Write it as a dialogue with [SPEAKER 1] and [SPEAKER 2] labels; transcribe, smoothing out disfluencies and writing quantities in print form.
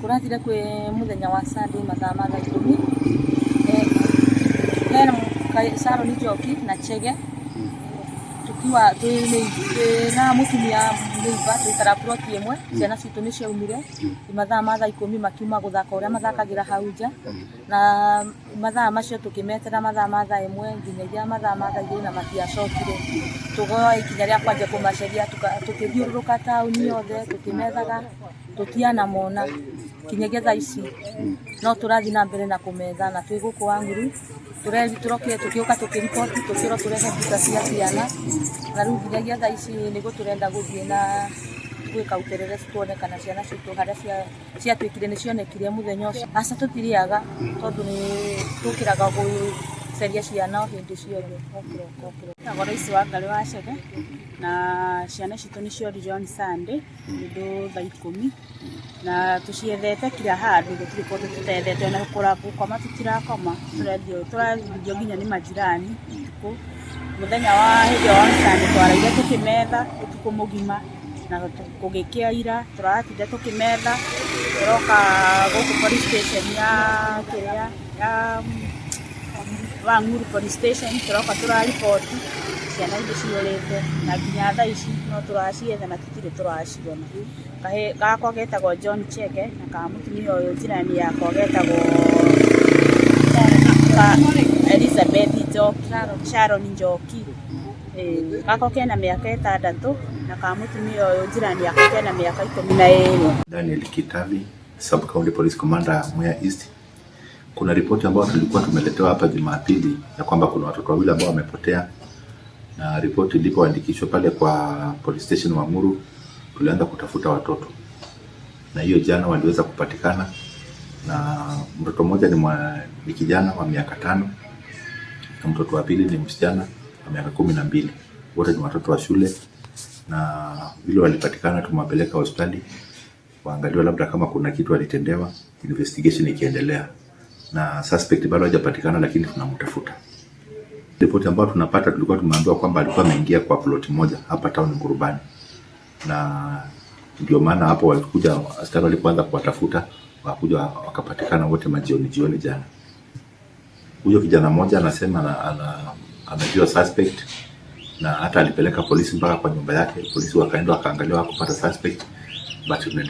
[SPEAKER 1] Kuratira kwe muthenya wa Sunday mathaa ma 10 hena Saro ni Njoki na Chege tukiwa na mutumia mwiva twikara plot imwe ciana citu ni ciaumire mathaa ma 10 makiuma guthaka uria mathakagira hau nja na mathaa macio tukimetera mathaa ma 1 nginyagia mathaa ma 2 na matiacokire tugoya ikinya ria kwanja kumaceria tukithiururuka tauni yothe tukimethaga tutiana mona kinyagia thaa ici no turathi na mbere na kumetha na twi guku Wanguru turokire tukioka tukiripoti tukiro turehe mbica cia ciana na riu nginyagia thaa ici nigo turenda guthie na gwika uterere tuone kana ciana citu haria cia twikire ni cionekire muthenya ucio asa tutiriaga tondu ni tukiraga guceria ciana hindi ciothe okiro ici wa ngari wa Chege na ciana citu ni cio on Sunday ndu thaa 10 na tuciethete kila handu gutiri kundu tutethete na kurabu koma tutirakoma turathio nginya ni majirani muthenya wa hiyo wa Sunday twaraire tukimetha utuku mugima na kugikia ira turatinda tukimetha turoka guku police station ya kiria ya Wanguru police station turoka turaripoti ciana indo ciorete na nginya thaa ici no turacietha na tutire turacibona gakwa getagwo John Chege na ka mutumia uyu jirani yakwa getagwo Elizabeth Njoki Sharon Njoki gakwa kena miaka 6 na ka mutumia uyu jirani yakwa kena miaka 12.
[SPEAKER 2] Daniel Kitavi, Sub County Police Commander Mwea East. Kuna ripoti ambayo tulikuwa tumeletewa hapa Jumapili ya kwamba kuna watoto wawili ambao wamepotea, na ripoti ilipoandikishwa pale kwa police station Wanguru tulianza kutafuta watoto, na hiyo jana waliweza kupatikana, na mtoto mmoja ni kijana wa miaka 5 na mtoto wa pili ni msichana wa miaka 12. Wote ni watoto wa shule, na vile walipatikana tumewapeleka hospitali waangaliwa labda kama kuna kitu walitendewa, investigation ikiendelea, na suspect bado hajapatikana lakini tunamtafuta. Ripoti ambayo tunapata tulikuwa tumeambiwa kwamba alikuwa ameingia kwa plot moja hapa town Ngurubani, na ndio maana hapo walikuja askari walipoanza kuwatafuta wakakuja wakapatikana wote jioni jana. Huyo kijana mmoja anasema anajua suspect na hata alipeleka polisi mpaka kwa nyumba yake. Polisi wakaenda wakaangalia wakapata suspect, but